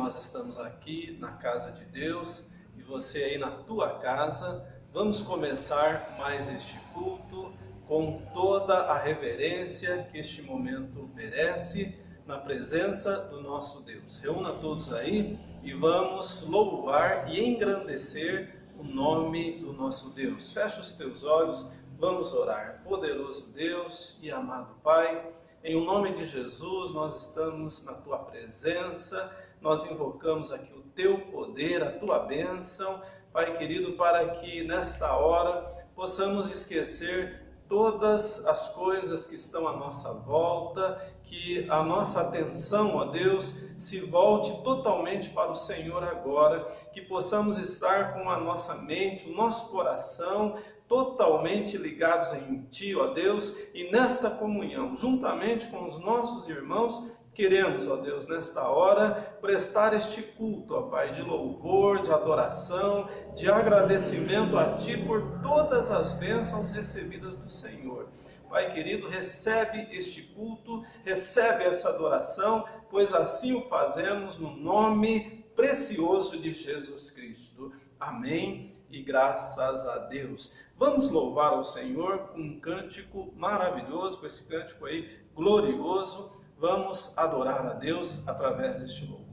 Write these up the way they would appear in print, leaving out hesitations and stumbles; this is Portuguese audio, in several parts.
nós estamos aqui na casa de Deus e você aí na tua casa. Vamos começar mais este culto com toda a reverência que este momento merece, na presença do nosso Deus. Reúna todos aí e vamos louvar e engrandecer o nome do nosso Deus. Fecha os teus olhos, vamos orar. Poderoso Deus e amado Pai, em nome de Jesus nós estamos na tua presença, nós invocamos aqui o teu poder, a tua bênção, Pai querido, para que nesta hora possamos esquecer todas as coisas que estão à nossa volta, que a nossa atenção, ó Deus, se volte totalmente para o Senhor agora, que possamos estar com a nossa mente, o nosso coração totalmente ligados em Ti, ó Deus, e nesta comunhão, juntamente com os nossos irmãos, queremos, ó Deus, nesta hora, prestar este culto, ó Pai, de louvor, de adoração, de agradecimento a Ti por todas as bênçãos recebidas do Senhor. Pai querido, recebe este culto, recebe essa adoração, pois assim o fazemos no nome precioso de Jesus Cristo. Amém e graças a Deus. Vamos louvar ao Senhor com um cântico maravilhoso, com esse cântico aí glorioso. Vamos adorar a Deus através deste louvor.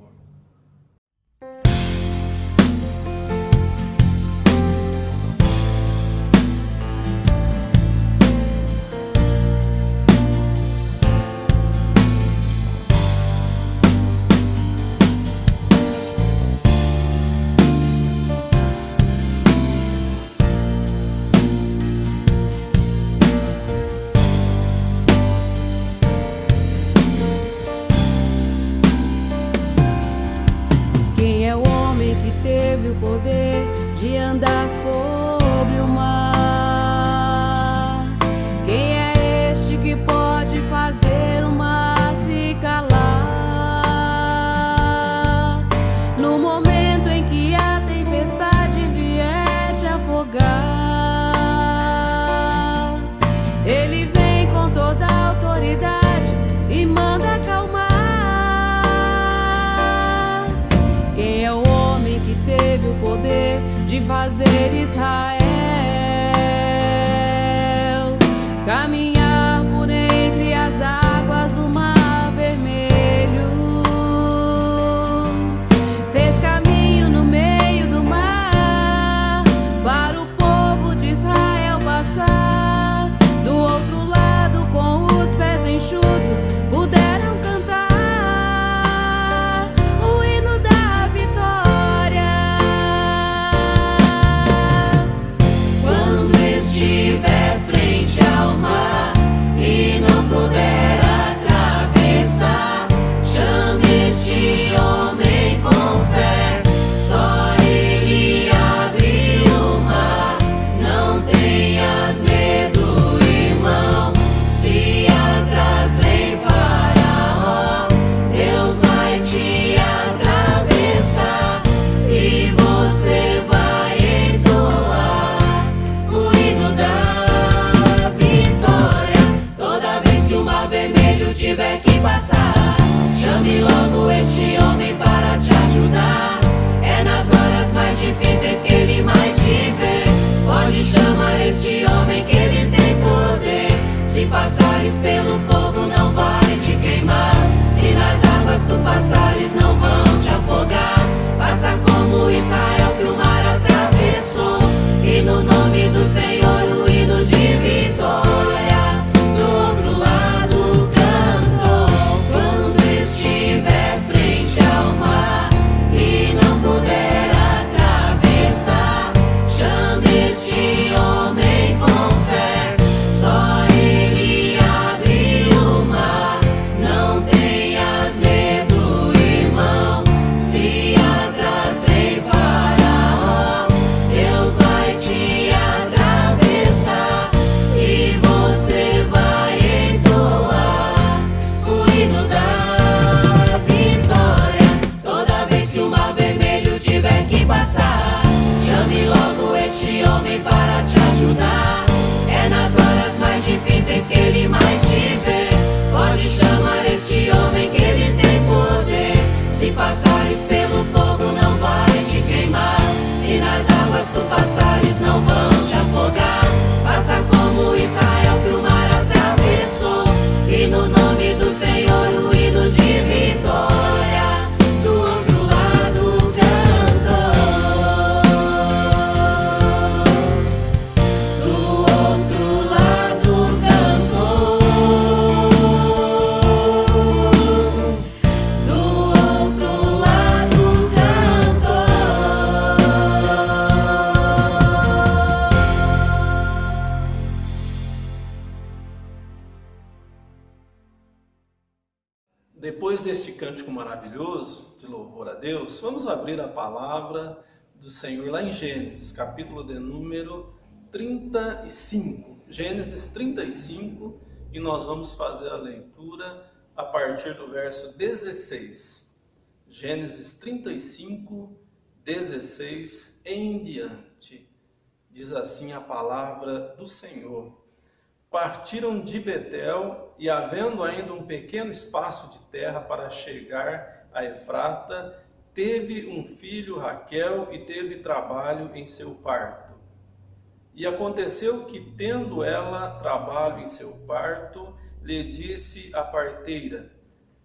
O poder de andar sobre o mar. Quem é este que pode fazer o mar se calar? No momento em que a tempestade vier te afogar, Ele vem com toda a autoridade e manda acalmar. Quem é o teve o poder de fazer Israel caminhar por entre as águas do Mar Vermelho, fez caminho no meio do mar para o povo de Israel passar. Do outro lado, com os pés enxutos, puderam cantar o hino da vitória. Estiver frente ao mar, Depois deste cântico maravilhoso de louvor a Deus, vamos abrir a palavra do Senhor lá em Gênesis, capítulo de número 35. Gênesis 35, e nós vamos fazer a leitura a partir do verso 16. Gênesis 35, 16 em diante. Diz assim a palavra do Senhor. Partiram de Betel, e havendo ainda um pequeno espaço de terra para chegar a Efrata, teve um filho Raquel e teve trabalho em seu parto. E aconteceu que, tendo ela trabalho em seu parto, lhe disse a parteira: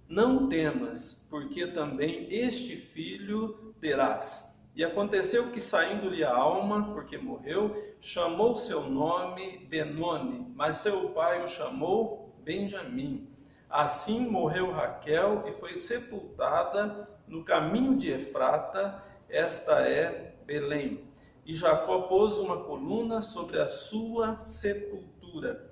não temas, porque também este filho terás. E aconteceu que, saindo-lhe a alma, porque morreu, chamou seu nome Benoni, mas seu pai o chamou Benjamim. Assim morreu Raquel e foi sepultada no caminho de Efrata, esta é Belém. E Jacó pôs uma coluna sobre a sua sepultura.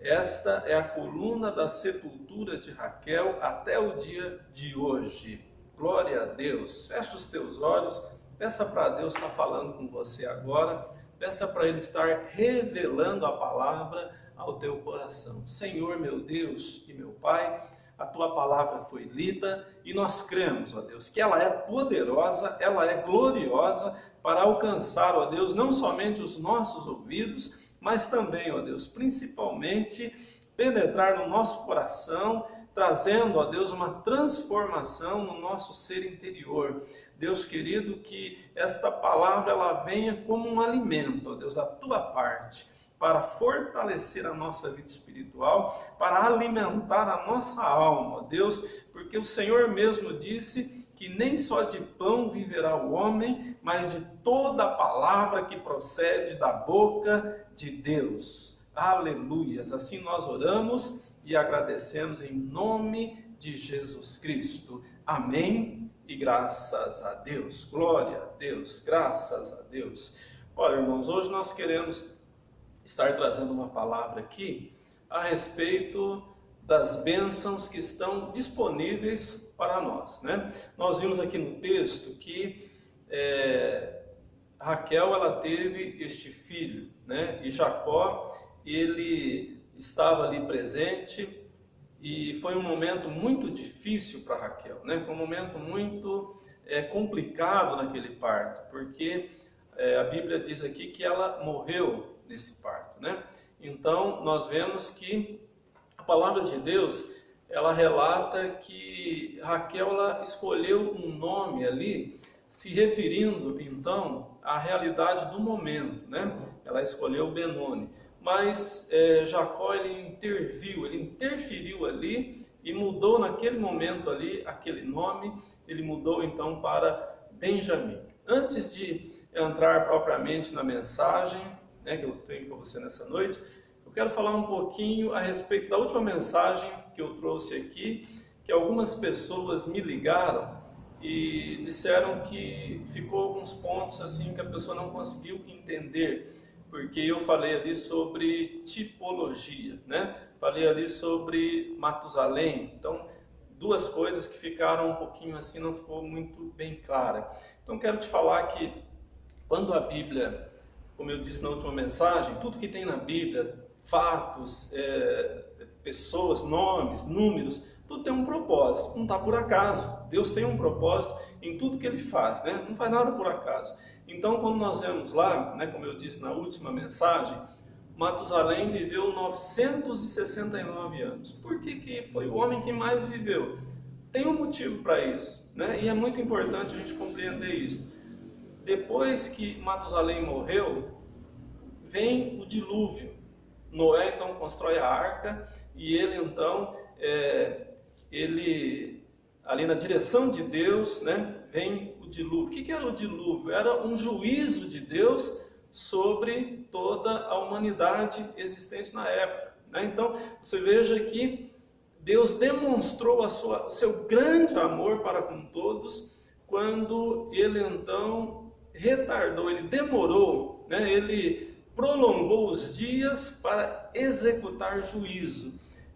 Esta é a coluna da sepultura de Raquel até o dia de hoje. Glória a Deus. Fecha os teus olhos. Peça para Deus estar falando com você agora. Peça para Ele estar revelando a palavra ao teu coração. Senhor, meu Deus e meu Pai, a tua palavra foi lida e nós cremos, ó Deus, que ela é poderosa, ela é gloriosa para alcançar, ó Deus, não somente os nossos ouvidos, mas também, ó Deus, principalmente penetrar no nosso coração, trazendo, ó Deus, uma transformação no nosso ser interior. Deus querido, que esta palavra ela venha como um alimento, ó Deus, da tua parte, para fortalecer a nossa vida espiritual, para alimentar a nossa alma, ó Deus, porque o Senhor mesmo disse que nem só de pão viverá o homem, mas de toda a palavra que procede da boca de Deus. Aleluias! Assim nós oramos e agradecemos em nome de Jesus Cristo. Amém e graças a Deus. Glória a Deus, graças a Deus. Olha, irmãos, hoje nós queremos estar trazendo uma palavra aqui a respeito das bênçãos que estão disponíveis para nós, né? Nós vimos aqui no texto que Raquel ela teve este filho, né? E Jacó ele estava ali presente e foi um momento muito difícil para Raquel, né? Foi um momento muito complicado naquele parto, porque a Bíblia diz aqui que ela morreu nesse parto, né? Então nós vemos que a palavra de Deus ela relata que Raquel ela escolheu um nome ali, se referindo então à realidade do momento, né? Ela escolheu Benoni, mas Jacó ele interferiu ali e mudou naquele momento ali aquele nome, ele mudou então para Benjamim. Antes de entrar propriamente na mensagem, né, que eu tenho para você nessa noite, eu quero falar um pouquinho a respeito da última mensagem que eu trouxe aqui, que algumas pessoas me ligaram e disseram que ficou alguns pontos assim que a pessoa não conseguiu entender, porque eu falei ali sobre tipologia, né? Falei ali sobre Matusalém, então duas coisas que ficaram um pouquinho assim, não ficou muito bem clara. Então quero te falar que quando a Bíblia, como eu disse na última mensagem, tudo que tem na Bíblia, fatos, pessoas, nomes, números, tudo tem um propósito, não está por acaso. Deus tem um propósito em tudo que Ele faz, né? Não faz nada por acaso. Então, quando nós vemos lá, né, como eu disse na última mensagem, Matusalém viveu 969 anos. Por que foi o homem que mais viveu? Tem um motivo para isso, né? E é muito importante a gente compreender isso. Depois que Matusalém morreu, vem o dilúvio. Noé então constrói a arca e ele então, ali na direção de Deus, né, vem o dilúvio. O que era o dilúvio? Era um juízo de Deus sobre toda a humanidade existente na época, né? Então, você veja que Deus demonstrou o seu grande amor para com todos quando Ele então retardou, Ele demorou, né? Ele prolongou os dias para executar juízo.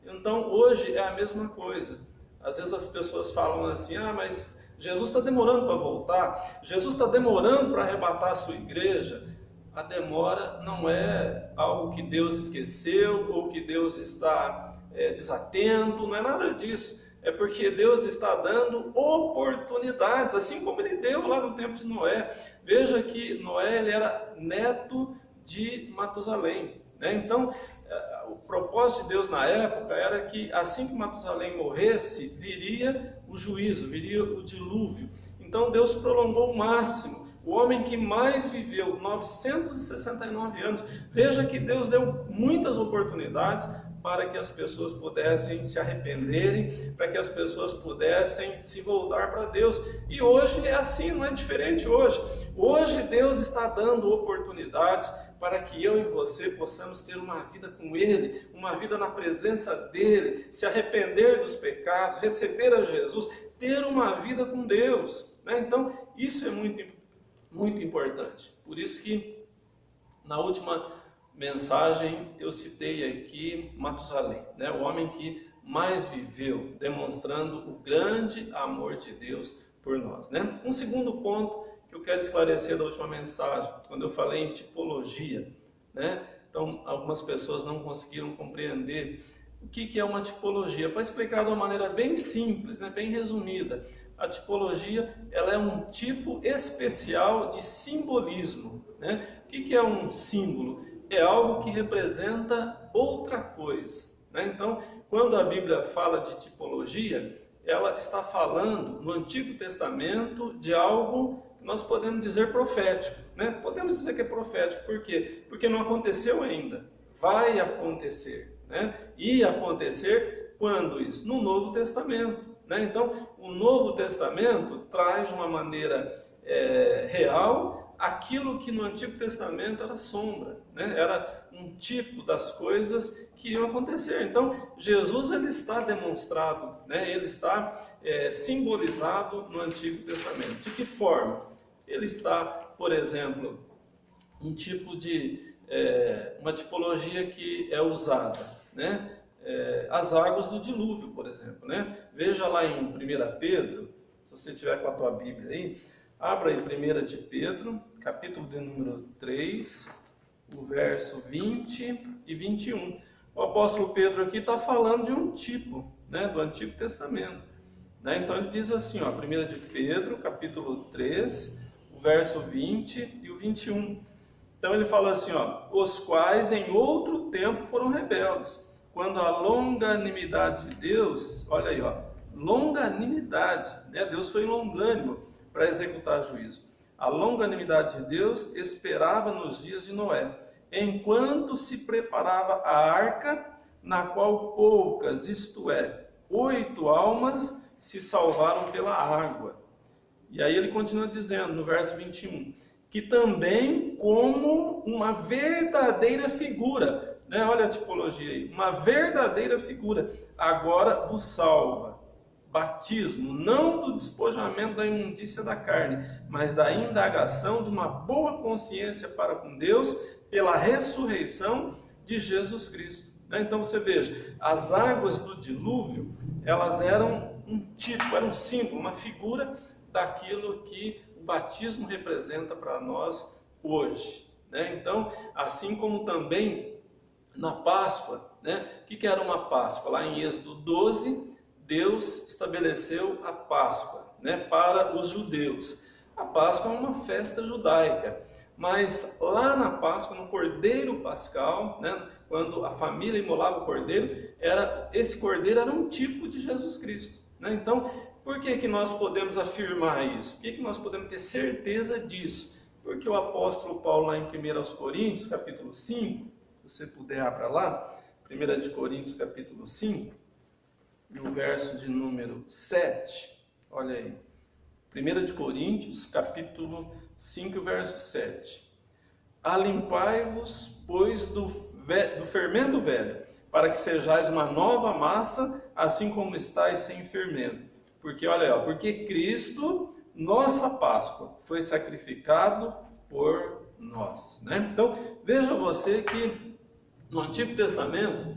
Então, hoje é a mesma coisa. Às vezes as pessoas falam assim, mas Jesus está demorando para voltar, Jesus está demorando para arrebatar a sua igreja. A demora não é algo que Deus esqueceu ou que Deus está desatento, não é nada disso. É porque Deus está dando oportunidades, assim como Ele deu lá no tempo de Noé. Veja que Noé ele era neto de Matusalém, né? Então, o propósito de Deus na época era que assim que Matusalém morresse, viria o juízo, viria o dilúvio. Então Deus prolongou o máximo. O homem que mais viveu, 969 anos. Veja que Deus deu muitas oportunidades para que as pessoas pudessem se arrependerem, para que as pessoas pudessem se voltar para Deus. E hoje é assim, não é diferente hoje. Hoje Deus está dando oportunidades para que eu e você possamos ter uma vida com Ele, uma vida na presença dEle, se arrepender dos pecados, receber a Jesus, ter uma vida com Deus, né? Então, isso é muito importante. Por isso que na última mensagem eu citei aqui Matusalém, né? O homem que mais viveu, demonstrando o grande amor de Deus por nós, né? Um segundo ponto que eu quero esclarecer da última mensagem, quando eu falei em tipologia, né? Então, algumas pessoas não conseguiram compreender o que é uma tipologia. Para explicar de uma maneira bem simples, né? Bem resumida, a tipologia ela é um tipo especial de simbolismo, né? O que é um símbolo? É algo que representa outra coisa, né? Então, quando a Bíblia fala de tipologia, ela está falando no Antigo Testamento de algo que nós podemos dizer profético, né? Podemos dizer que é profético, por quê? Porque não aconteceu ainda, vai acontecer, né? E acontecer quando isso? No Novo Testamento, né? Então, o Novo Testamento traz de uma maneira real aquilo que no Antigo Testamento era sombra, né? Era um tipo das coisas que iam acontecer. Então, Jesus ele está demonstrado, né? Ele está simbolizado no Antigo Testamento. De que forma? Ele está, por exemplo, um tipo de uma tipologia que é usada, né? As águas do dilúvio, por exemplo, né? Veja lá em 1 Pedro, se você tiver com a tua Bíblia aí, abra aí 1 de Pedro, capítulo de número 3, o verso 20 e 21. O apóstolo Pedro aqui está falando de um tipo, né, do Antigo Testamento, né? Então ele diz assim, 1 de Pedro, capítulo 3, o verso 20 e o 21. Então ele fala assim, os quais em outro tempo foram rebeldes, quando a longanimidade de Deus, olha aí, longanimidade, né? Deus foi longânimo para executar juízo. A longanimidade de Deus esperava nos dias de Noé, enquanto se preparava a arca, na qual poucas, isto é, 8 almas, se salvaram pela água. E aí ele continua dizendo no verso 21, que também como uma verdadeira figura, né? Olha a tipologia aí, uma verdadeira figura, agora vos salva. Batismo, não do despojamento da imundícia da carne, mas da indagação de uma boa consciência para com Deus pela ressurreição de Jesus Cristo. Então você veja, as águas do dilúvio, elas eram um tipo, era um símbolo, uma figura daquilo que o batismo representa para nós hoje, né? Então, assim como também na Páscoa, né? O que era uma Páscoa? Lá em Êxodo 12, Deus estabeleceu a Páscoa, né, para os judeus. A Páscoa é uma festa judaica, mas lá na Páscoa, no Cordeiro Pascal, né, quando a família imolava o cordeiro, esse cordeiro era um tipo de Jesus Cristo, né? Então, por que nós podemos afirmar isso? Por que nós podemos ter certeza disso? Porque o apóstolo Paulo, lá em 1 Coríntios, capítulo 5, se você puder abra lá, 1 Coríntios, capítulo 5, no verso de número 7, olha aí, 1 Coríntios, capítulo 5, verso 7. Alimpai-vos, pois, do fermento velho, para que sejais uma nova massa, assim como estáis sem fermento. Porque, olha aí, porque Cristo, nossa Páscoa, foi sacrificado por nós, né? Então, veja você que no Antigo Testamento,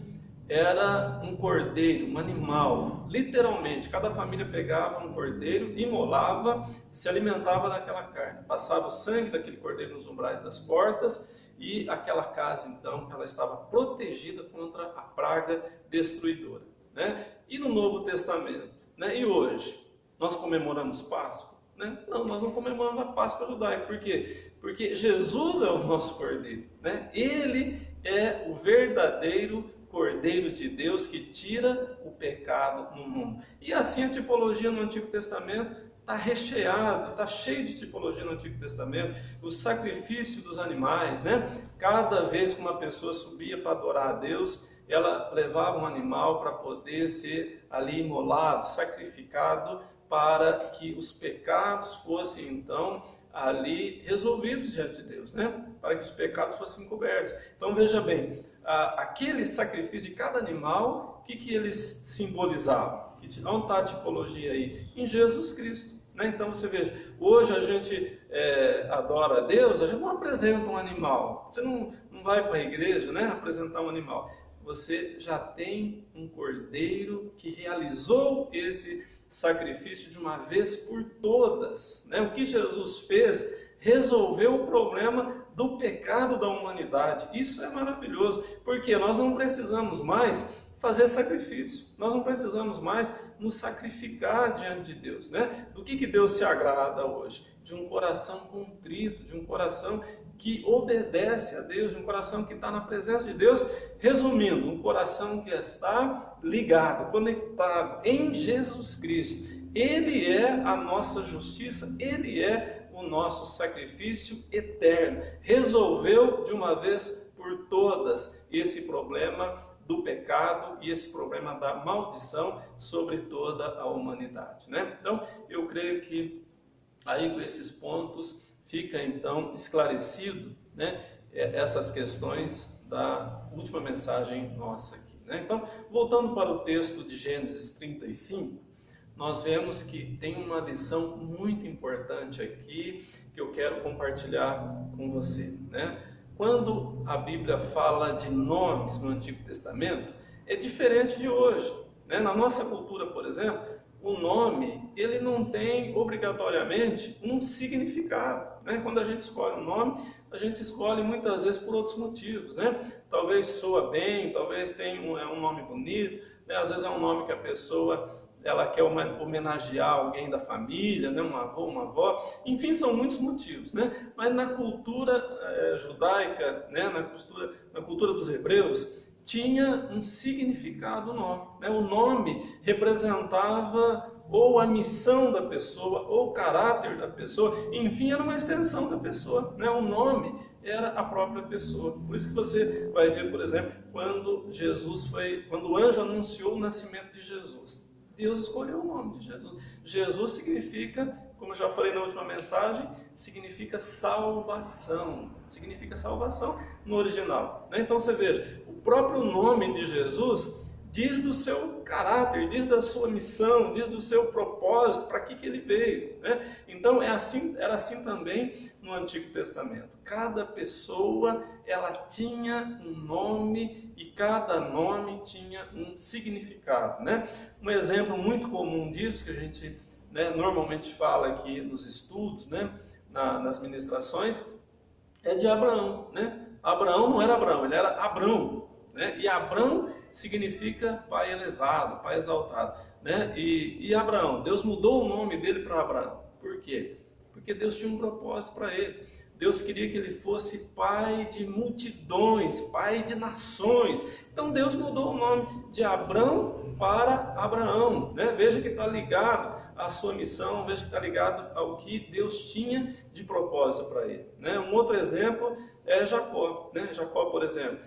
era um cordeiro, um animal, literalmente, cada família pegava um cordeiro, imolava, se alimentava daquela carne, passava o sangue daquele cordeiro nos umbrais das portas, e aquela casa, então, ela estava protegida contra a praga destruidora, né? E no Novo Testamento, né? E hoje, nós comemoramos Páscoa, né? Não, nós não comemoramos a Páscoa judaica. Por quê? Porque Jesus é o nosso cordeiro, né? Ele é o verdadeiro Cordeiro de Deus que tira o pecado no mundo. E assim a tipologia no Antigo Testamento está recheado, está cheio de tipologia no Antigo Testamento, o sacrifício dos animais, né? Cada vez que uma pessoa subia para adorar a Deus, ela levava um animal para poder ser ali imolado, sacrificado, para que os pecados fossem então ali resolvidos diante de Deus, né? Para que os pecados fossem cobertos. Então veja bem, aquele sacrifício de cada animal, o que eles simbolizavam? Onde está a tipologia aí? Em Jesus Cristo. Né? Então você veja, hoje a gente adora a Deus, a gente não apresenta um animal. Você não vai para a igreja, né, apresentar um animal. Você já tem um cordeiro que realizou esse sacrifício de uma vez por todas. Né? O que Jesus fez resolveu o problema do pecado da humanidade. Isso é maravilhoso, porque nós não precisamos mais fazer sacrifício, nós não precisamos mais nos sacrificar diante de Deus, né? Do que Deus se agrada hoje? De um coração contrito, de um coração que obedece a Deus, de um coração que está na presença de Deus. Resumindo, um coração que está ligado, conectado em Jesus Cristo. Ele é a nossa justiça, Ele é o nosso sacrifício eterno. Resolveu de uma vez por todas esse problema do pecado e esse problema da maldição sobre toda a humanidade, né? Então, eu creio que aí com esses pontos fica então esclarecido, né, essas questões da última mensagem nossa aqui, né? Então, voltando para o texto de Gênesis 35, nós vemos que tem uma lição muito importante aqui que eu quero compartilhar com você, né? Quando a Bíblia fala de nomes no Antigo Testamento, é diferente de hoje, né? Na nossa cultura, por exemplo, o nome, ele não tem obrigatoriamente um significado, né? Quando a gente escolhe um nome, a gente escolhe muitas vezes por outros motivos, né? Talvez soa bem, talvez tenha um nome bonito, né? Às vezes é um nome que a pessoa ela quer homenagear alguém da família, né? Um avô, uma avó, enfim, são muitos motivos, né? Mas na cultura judaica, né? Na cultura dos hebreus, tinha um significado o nome, né? O nome representava ou a missão da pessoa, ou o caráter da pessoa, enfim, era uma extensão da pessoa, né? O nome era a própria pessoa. Por isso que você vai ver, por exemplo, quando o anjo anunciou o nascimento de Jesus, Deus escolheu o nome de Jesus. Jesus significa, como eu já falei na última mensagem, significa salvação. Significa salvação no original, né? Então você veja, o próprio nome de Jesus diz do seu caráter, diz da sua missão, diz do seu propósito, para que ele veio, né? Então era assim também no Antigo Testamento. Cada pessoa ela tinha um nome e cada nome tinha um significado, né? Um exemplo muito comum disso que a gente, né, normalmente fala aqui nos estudos, né, nas ministrações, é de Abraão, né? Abraão não era Abraão, ele era Abrão, né? E Abrão significa pai elevado, pai exaltado, né? E Abraão, Deus mudou o nome dele para Abraão. Por quê? Porque Deus tinha um propósito para ele. Deus queria que ele fosse pai de multidões, pai de nações. Então Deus mudou o nome de Abrão para Abraão, né? Veja que está ligado à sua missão, veja que está ligado ao que Deus tinha de propósito para ele, né? Um outro exemplo é Jacó, né? Jacó, por exemplo,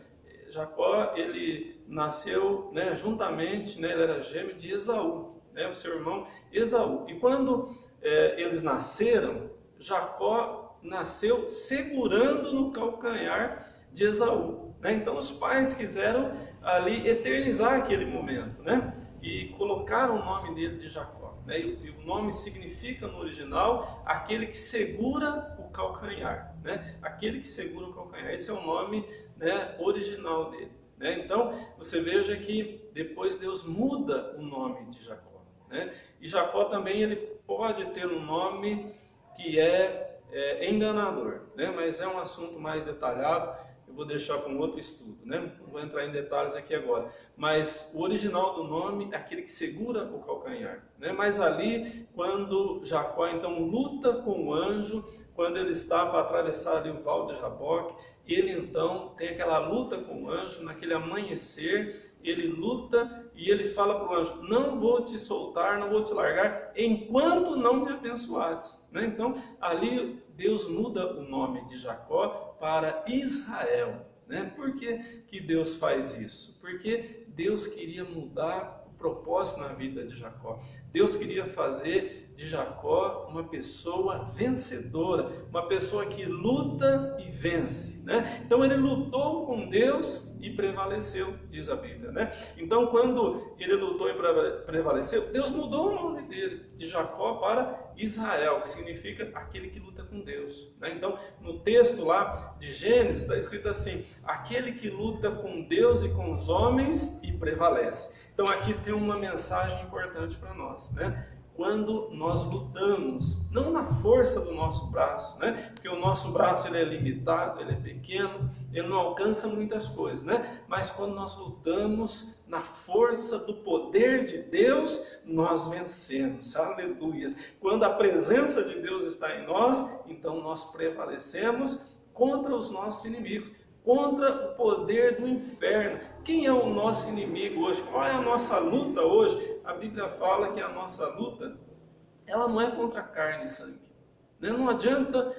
Jacó, ele nasceu, né, juntamente, né, ele era gêmeo de Esaú, né, o seu irmão Esaú. E quando eles nasceram, Jacó nasceu segurando no calcanhar de Esaú, né? Então os pais quiseram ali eternizar aquele momento, né? E colocaram o nome dele de Jacó, né? E o nome significa no original aquele que segura o calcanhar, né? Aquele que segura o calcanhar. Esse é o nome, né, original dele. né? Então, você veja que depois Deus muda o nome de Jacó, né? E Jacó também ele pode ter um nome que é enganador, né? Mas é um assunto mais detalhado, eu vou deixar para um outro estudo, né? Não vou entrar em detalhes aqui agora. Mas o original do nome é aquele que segura o calcanhar, né? Mas ali, quando Jacó então luta com o anjo, quando ele está para atravessar ali o Val de Jaboque, ele então tem aquela luta com o anjo, naquele amanhecer, ele luta e ele fala para o anjo: não vou te soltar, não vou te largar, enquanto não me abençoares, né? Então, ali Deus muda o nome de Jacó para Israel, né? Por que Deus faz isso? Porque Deus queria mudar o propósito na vida de Jacó. Deus queria fazer de Jacó uma pessoa vencedora, uma pessoa que luta e vence, né? Então ele lutou com Deus e prevaleceu, diz a Bíblia, né? Então quando ele lutou e prevaleceu, Deus mudou o nome dele, de Jacó para Israel, que significa aquele que luta com Deus, né? Então no texto lá de Gênesis está escrito assim: aquele que luta com Deus e com os homens e prevalece. Então aqui tem uma mensagem importante para nós, né? Quando nós lutamos, não na força do nosso braço, né? Porque o nosso braço ele é limitado, ele é pequeno, ele não alcança muitas coisas, né? Mas quando nós lutamos na força do poder de Deus, nós vencemos, aleluias. Quando a presença de Deus está em nós, então nós prevalecemos contra os nossos inimigos, contra o poder do inferno. Quem é o nosso inimigo hoje? Qual é a nossa luta hoje? A Bíblia fala que a nossa luta, ela não é contra carne e sangue, né? Não adianta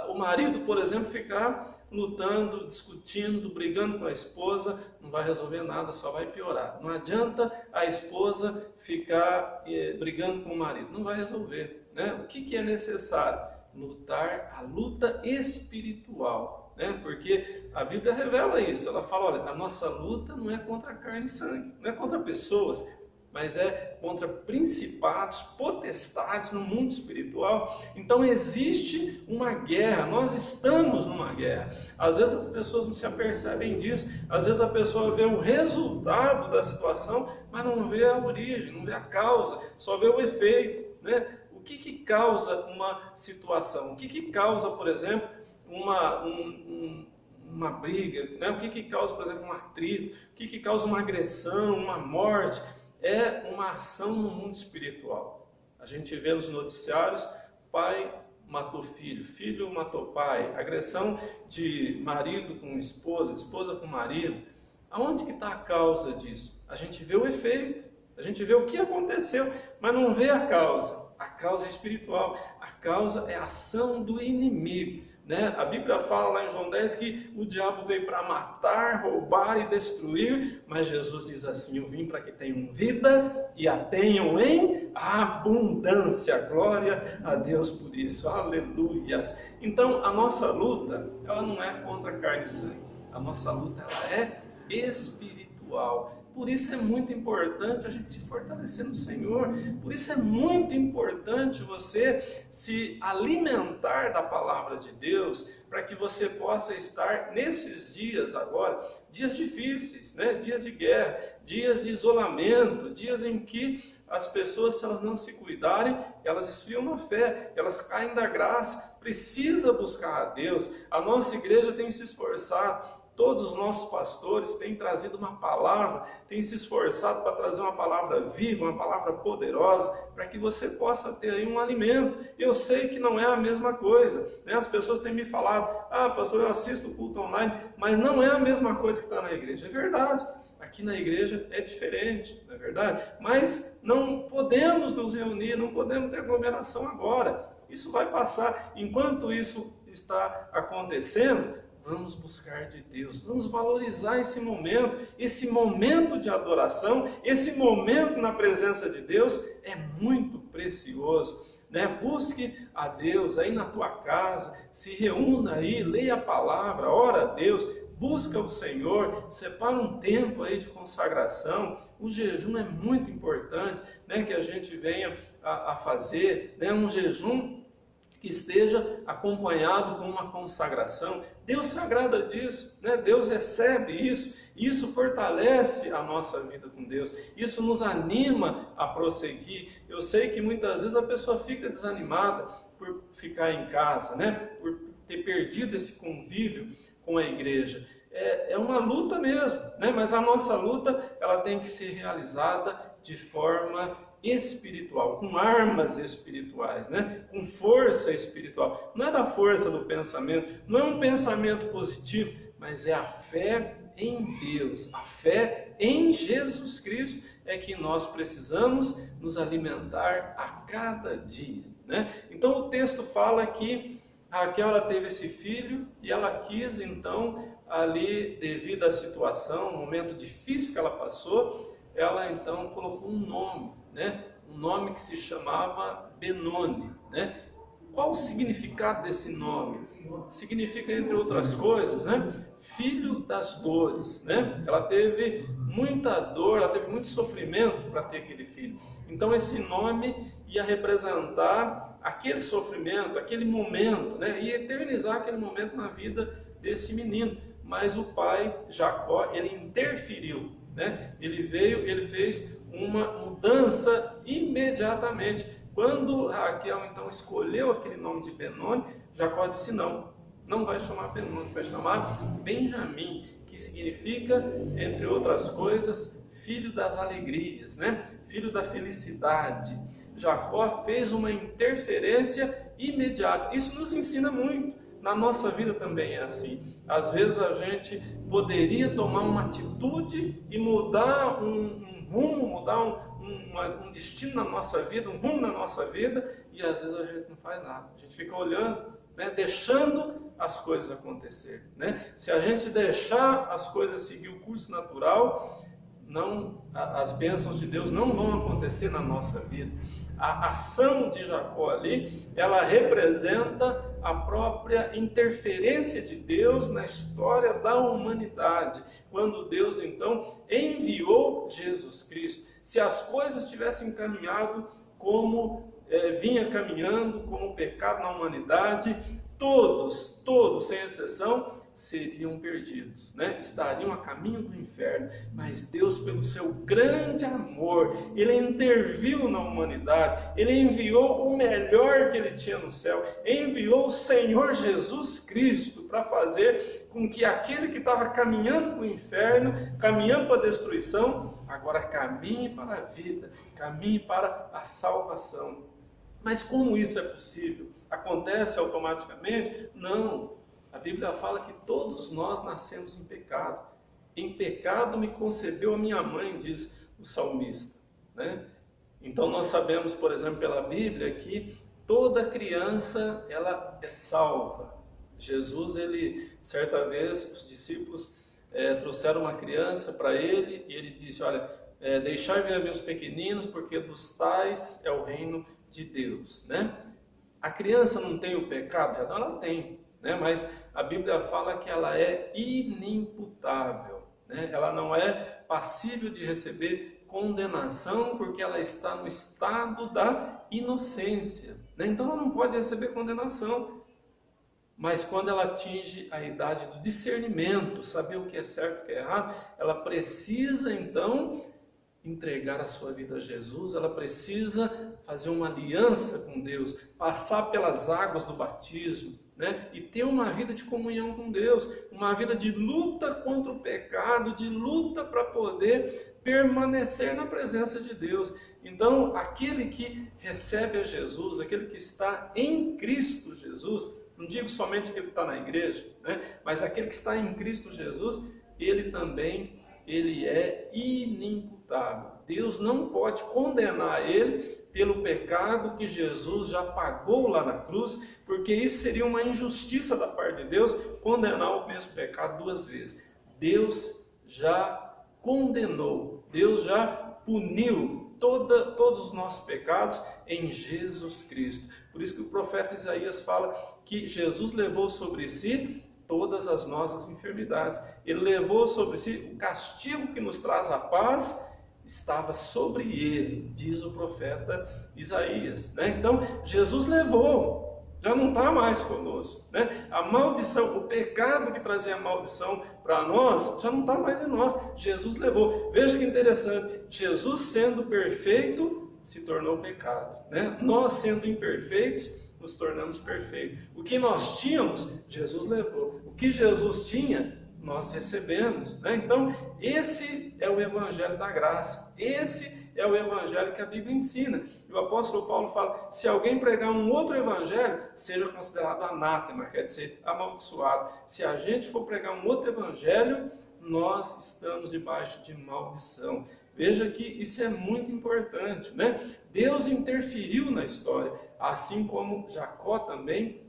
o marido, por exemplo, ficar lutando, discutindo, brigando com a esposa, não vai resolver nada, só vai piorar. Não adianta a esposa ficar brigando com o marido, não vai resolver, né? O que é necessário? Lutar a luta espiritual, né? Porque a Bíblia revela isso, ela fala: olha, a nossa luta não é contra carne e sangue, não é contra pessoas, mas é contra principados, potestades no mundo espiritual. Então existe uma guerra, nós estamos numa guerra. Às vezes as pessoas não se apercebem disso, às vezes a pessoa vê o resultado da situação, mas não vê a origem, não vê a causa, só vê o efeito, né? O que causa uma situação? O que causa, por exemplo, uma briga, né? O que causa, por exemplo, um atrito? O que causa uma agressão, uma morte? É uma ação no mundo espiritual. A gente vê nos noticiários: pai matou filho, filho matou pai, agressão de marido com esposa, esposa com marido. Aonde que está a causa disso? A gente vê o efeito, a gente vê o que aconteceu, mas não vê a causa. A causa é espiritual, a causa é a ação do inimigo, né? A Bíblia fala lá em João 10 que o diabo veio para matar, roubar e destruir, mas Jesus diz assim: eu vim para que tenham vida e a tenham em abundância. Glória a Deus por isso, aleluias. Então a nossa luta, ela não é contra carne e sangue, a nossa luta ela é espiritual. Por isso é muito importante a gente se fortalecer no Senhor. Por isso é muito importante você se alimentar da palavra de Deus, para que você possa estar nesses dias agora, dias difíceis, né? Dias de guerra, dias de isolamento, dias em que as pessoas, se elas não se cuidarem, elas esfriam na fé, elas caem da graça. Precisa buscar a Deus. A nossa igreja tem se esforçado. Todos os nossos pastores têm trazido uma palavra, têm se esforçado para trazer uma palavra viva, uma palavra poderosa, para que você possa ter aí um alimento. Eu sei que não é a mesma coisa, né? As pessoas têm me falado: ah, pastor, eu assisto o culto online, mas não é a mesma coisa que está na igreja. É verdade, aqui na igreja é diferente, não é verdade? Mas não podemos nos reunir, não podemos ter aglomeração agora. Isso vai passar. Enquanto isso está acontecendo, vamos buscar de Deus, vamos valorizar esse momento de adoração, esse momento na presença de Deus é muito precioso, né? Busque a Deus aí na tua casa, se reúna aí, leia a palavra, ora a Deus, busca o Senhor, separa um tempo aí de consagração. O jejum é muito importante, né? Que a gente venha a fazer, né? Um jejum que esteja acompanhado com uma consagração, Deus se agrada disso, né? Deus recebe isso, isso fortalece a nossa vida com Deus, isso nos anima a prosseguir. Eu sei que muitas vezes a pessoa fica desanimada por ficar em casa, né? Por ter perdido esse convívio com a igreja. É uma luta mesmo, né? Mas a nossa luta, ela tem que ser realizada de forma espiritual, com armas espirituais, né? Com força espiritual. Não é da força do pensamento, não é um pensamento positivo, mas é a fé em Deus, a fé em Jesus Cristo é que nós precisamos nos alimentar a cada dia, né? Então o texto fala que Raquel, ela teve esse filho e ela quis então ali, devido à situação, um momento difícil que ela passou, ela então colocou um nome, né? Um nome que se chamava Benoni, né? Qual o significado desse nome? Significa, entre outras coisas, né? Filho das dores, né? Ela teve muita dor, ela teve muito sofrimento para ter aquele filho. Então esse nome ia representar aquele sofrimento, aquele momento, né? Ia eternizar aquele momento na vida desse menino. Mas o pai, Jacó, ele interferiu, né? Ele veio, ele fez uma mudança imediatamente. Quando Raquel então escolheu aquele nome de Benoni, Jacó disse não vai chamar Benoni, vai chamar Benjamim, que significa, entre outras coisas, filho das alegrias, né? Filho da felicidade. Jacó fez uma interferência imediata. Isso nos ensina muito. Na nossa vida também é assim. Às vezes a gente poderia tomar uma atitude e mudar um rumo, mudar um destino na nossa vida, um rumo na nossa vida, e às vezes a gente não faz nada. A gente fica olhando, né, deixando as coisas acontecer, né? Se a gente deixar as coisas seguir o curso natural, as bênçãos de Deus não vão acontecer na nossa vida. A ação de Jacó ali, ela representa a própria interferência de Deus na história da humanidade, quando Deus então enviou Jesus Cristo. Se as coisas tivessem caminhado como vinha caminhando, como o pecado na humanidade, todos, sem exceção, seriam perdidos, né? Estariam a caminho do inferno. Mas Deus, pelo seu grande amor, Ele interviu na humanidade, Ele enviou o melhor que Ele tinha no céu, enviou o Senhor Jesus Cristo para fazer com que aquele que estava caminhando para o inferno, caminhando para a destruição, agora caminhe para a vida, caminhe para a salvação. Mas como isso é possível? Acontece automaticamente? Não. A Bíblia fala que todos nós nascemos em pecado. Em pecado me concebeu a minha mãe, diz o salmista, né? Então nós sabemos, por exemplo, pela Bíblia, que toda criança ela é salva. Jesus, certa vez, os discípulos trouxeram uma criança para ele e ele disse, olha, deixai vir a mim os pequeninos, porque dos tais é o reino de Deus, né? A criança não tem o pecado? Já não, ela tem, né? Mas a Bíblia fala que ela é inimputável, né? Ela não é passível de receber condenação, porque ela está no estado da inocência, né? Então ela não pode receber condenação. Mas quando ela atinge a idade do discernimento, saber o que é certo e o que é errado, ela precisa então entregar a sua vida a Jesus, ela precisa fazer uma aliança com Deus, passar pelas águas do batismo, né? E ter uma vida de comunhão com Deus, uma vida de luta contra o pecado, de luta para poder permanecer na presença de Deus. Então, aquele que recebe a Jesus, aquele que está em Cristo Jesus, não digo somente aquele que está na igreja, né? Mas aquele que está em Cristo Jesus, ele também é inimputável. Deus não pode condenar ele pelo pecado que Jesus já pagou lá na cruz, porque isso seria uma injustiça da parte de Deus, condenar o mesmo pecado duas vezes. Deus já condenou, Deus já puniu todos os nossos pecados em Jesus Cristo. Por isso que o profeta Isaías fala que Jesus levou sobre si todas as nossas enfermidades. Ele levou sobre si o castigo que nos traz a paz, estava sobre ele, diz o profeta Isaías, né? Então, Jesus levou já não está mais conosco, né? A maldição, o pecado que trazia maldição para nós, já não está mais em nós. Jesus levou. Veja que interessante, Jesus sendo perfeito, se tornou pecado, né? Nós sendo imperfeitos, nos tornamos perfeitos. O que nós tínhamos, Jesus levou. O que Jesus tinha, nós recebemos, né? Então, esse é o Evangelho da graça. Esse é o Evangelho que a Bíblia ensina. E o apóstolo Paulo fala, se alguém pregar um outro Evangelho, seja considerado anátema, quer dizer, amaldiçoado. Se a gente for pregar um outro Evangelho, nós estamos debaixo de maldição. Veja que isso é muito importante, né? Deus interferiu na história, assim como Jacó também,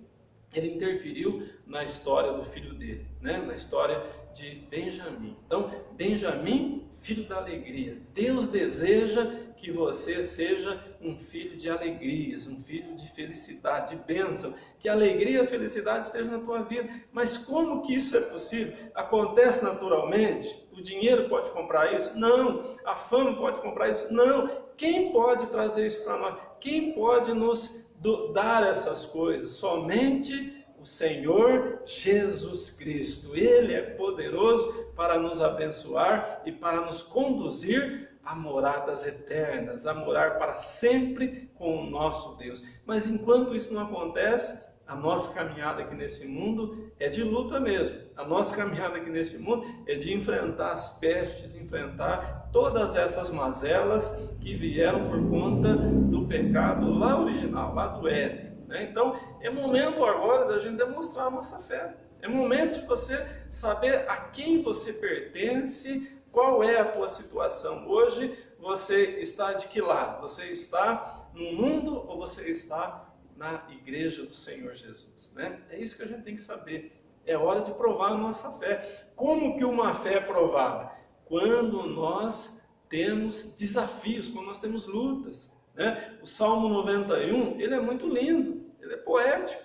ele interferiu na história do filho dele, né? Na história de Benjamim. Então, Benjamim, filho da alegria. Deus deseja que você seja um filho de alegrias, um filho de felicidade, de bênção, que a alegria e a felicidade estejam na tua vida. Mas como que isso é possível? Acontece naturalmente? O dinheiro pode comprar isso? Não. A fama pode comprar isso? Não. Quem pode trazer isso para nós? Quem pode nos dar essas coisas? Somente o Senhor Jesus Cristo. Ele é poderoso para nos abençoar e para nos conduzir a moradas eternas, a morar para sempre com o nosso Deus. Mas enquanto isso não acontece, a nossa caminhada aqui nesse mundo é de luta mesmo. A nossa caminhada aqui nesse mundo é de enfrentar as pestes, enfrentar todas essas mazelas que vieram por conta do pecado lá original, lá do Éden. Então, é momento agora da gente demonstrar a nossa fé. É momento de você saber a quem você pertence, qual é a tua situação. Hoje, você está de que lado? Você está no mundo ou você está na igreja do Senhor Jesus, né? É isso que a gente tem que saber. É hora de provar a nossa fé. Como que uma fé é provada? Quando nós temos desafios, quando nós temos lutas, né? O Salmo 91, ele é muito lindo, ele é poético,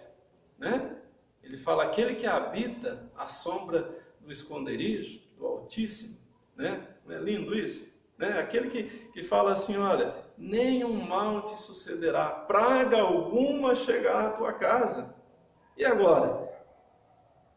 né? Ele fala, aquele que habita a sombra do esconderijo do Altíssimo, né? Não é lindo isso? Né? Aquele que fala assim, olha, nenhum mal te sucederá, praga alguma chegará à tua casa. E agora?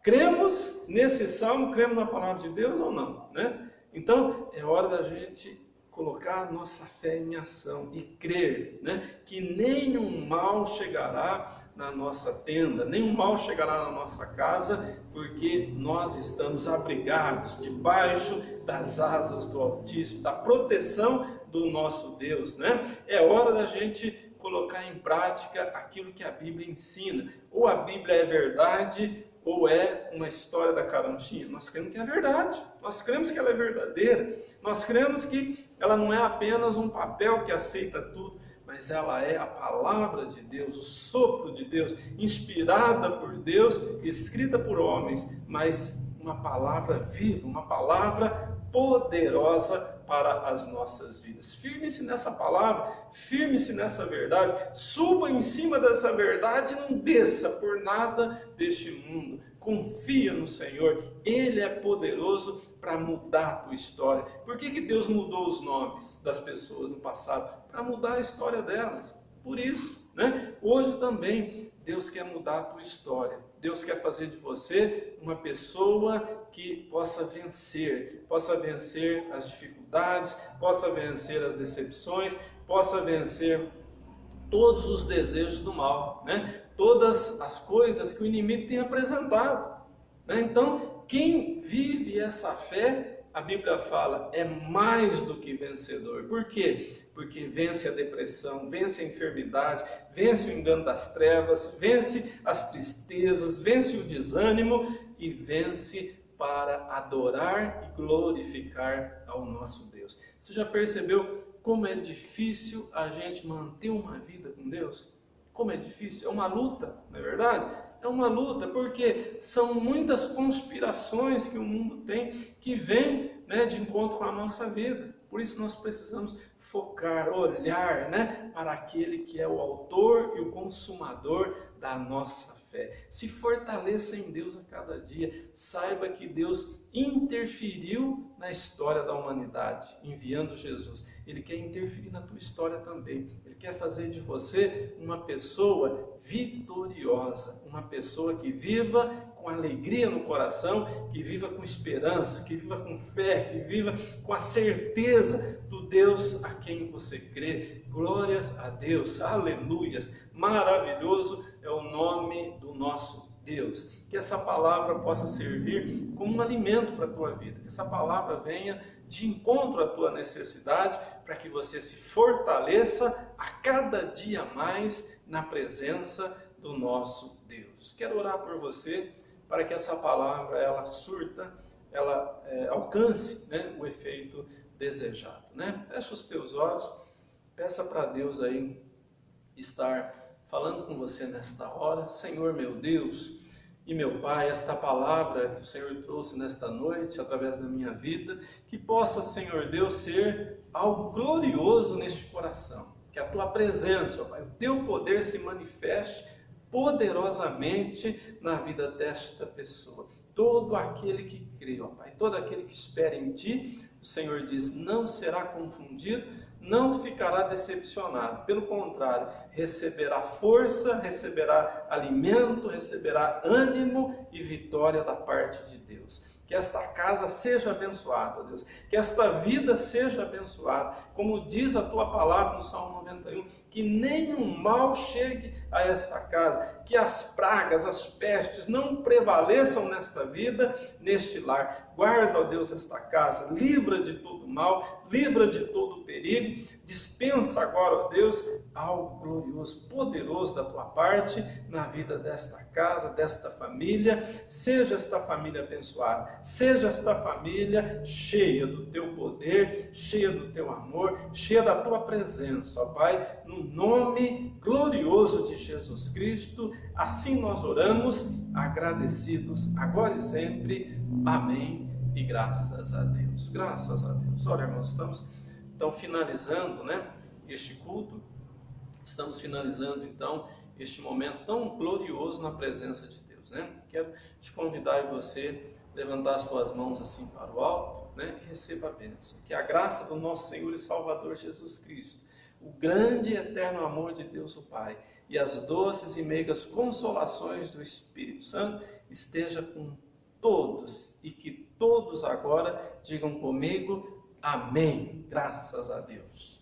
Cremos nesse salmo, cremos na palavra de Deus ou não? Né? Então, é hora da gente colocar a nossa fé em ação e crer, né, que nenhum mal chegará na nossa tenda, nenhum mal chegará na nossa casa, porque nós estamos abrigados debaixo das asas do Altíssimo, da proteção do nosso Deus, né? É hora da gente colocar em prática aquilo que a Bíblia ensina. Ou a Bíblia é verdade, ou é uma história da carochinha. Nós cremos que é verdade, nós cremos que ela é verdadeira, nós cremos que ela não é apenas um papel que aceita tudo, mas ela é a palavra de Deus, o sopro de Deus, inspirada por Deus, escrita por homens, mas uma palavra viva, uma palavra poderosa para as nossas vidas. Firme-se nessa palavra, firme-se nessa verdade, suba em cima dessa verdade, não desça por nada deste mundo. Confia no Senhor, Ele é poderoso para mudar a tua história. Por que Deus mudou os nomes das pessoas no passado? Para mudar a história delas. Por isso, né? Hoje também Deus quer mudar a tua história. Deus quer fazer de você uma pessoa que possa vencer as dificuldades, possa vencer as decepções, possa vencer todos os desejos do mal, né? Todas as coisas que o inimigo tem apresentado, né? Então, quem vive essa fé, a Bíblia fala, é mais do que vencedor. Por quê? Porque vence a depressão, vence a enfermidade, vence o engano das trevas, vence as tristezas, vence o desânimo e vence para adorar e glorificar ao nosso Deus. Você já percebeu como é difícil a gente manter uma vida com Deus? Como é difícil? É uma luta, não é verdade? É uma luta, porque são muitas conspirações que o mundo tem que vêm, né, de encontro com a nossa vida. Por isso nós precisamos focar, olhar, né, para aquele que é o autor e o consumador da nossa fé. Se fortaleça em Deus a cada dia. Saiba que Deus interferiu na história da humanidade, enviando Jesus. Ele quer interferir na tua história também. Ele quer fazer de você uma pessoa vitoriosa, uma pessoa que viva com alegria no coração, que viva com esperança, que viva com fé, que viva com a certeza do Deus a quem você crê. Glórias a Deus, aleluias, maravilhoso é o nome do nosso Deus. Que essa palavra possa servir como um alimento para a tua vida, que essa palavra venha de encontro à tua necessidade, para que você se fortaleça a cada dia mais na presença do nosso Deus. Quero orar por você, para que essa palavra ela surta, ela alcance, né, o efeito desejado, né? Fecha os teus olhos, peça para Deus aí estar falando com você nesta hora. Senhor meu Deus e meu Pai, esta palavra que o Senhor trouxe nesta noite através da minha vida, que possa, Senhor Deus, ser algo glorioso neste coração, que a tua presença, ó Pai, o teu poder se manifeste poderosamente na vida desta pessoa. Todo aquele que crê, ó Pai, todo aquele que espera em Ti, o Senhor diz, não será confundido, não ficará decepcionado. Pelo contrário, receberá força, receberá alimento, receberá ânimo e vitória da parte de Deus. Que esta casa seja abençoada, Deus. Que esta vida seja abençoada. Como diz a Tua palavra no Salmo 91, que nenhum mal chegue a esta casa. Que as pragas, as pestes não prevaleçam nesta vida, neste lar. Guarda, ó Deus, esta casa. Livra de todo mal, livra de todo perigo. Dispensa agora, ó Deus, algo glorioso, poderoso da Tua parte na vida desta casa, desta família. Seja esta família abençoada. Seja esta família cheia do Teu poder, cheia do Teu amor, cheia da Tua presença, ó Pai, no nome glorioso de Jesus Cristo. Assim nós oramos, agradecidos, agora e sempre. Amém. E graças a Deus. Graças a Deus. Olha, irmãos, estamos então finalizando, né, este culto. Estamos finalizando então este momento tão glorioso na presença de Deus, né? Quero te convidar e você levantar as tuas mãos assim para o alto, né, e receba a bênção. Que a graça do nosso Senhor e Salvador Jesus Cristo, o grande e eterno amor de Deus o Pai e as doces e meigas consolações do Espírito Santo esteja com todos e que todos agora digam comigo, amém. Graças a Deus.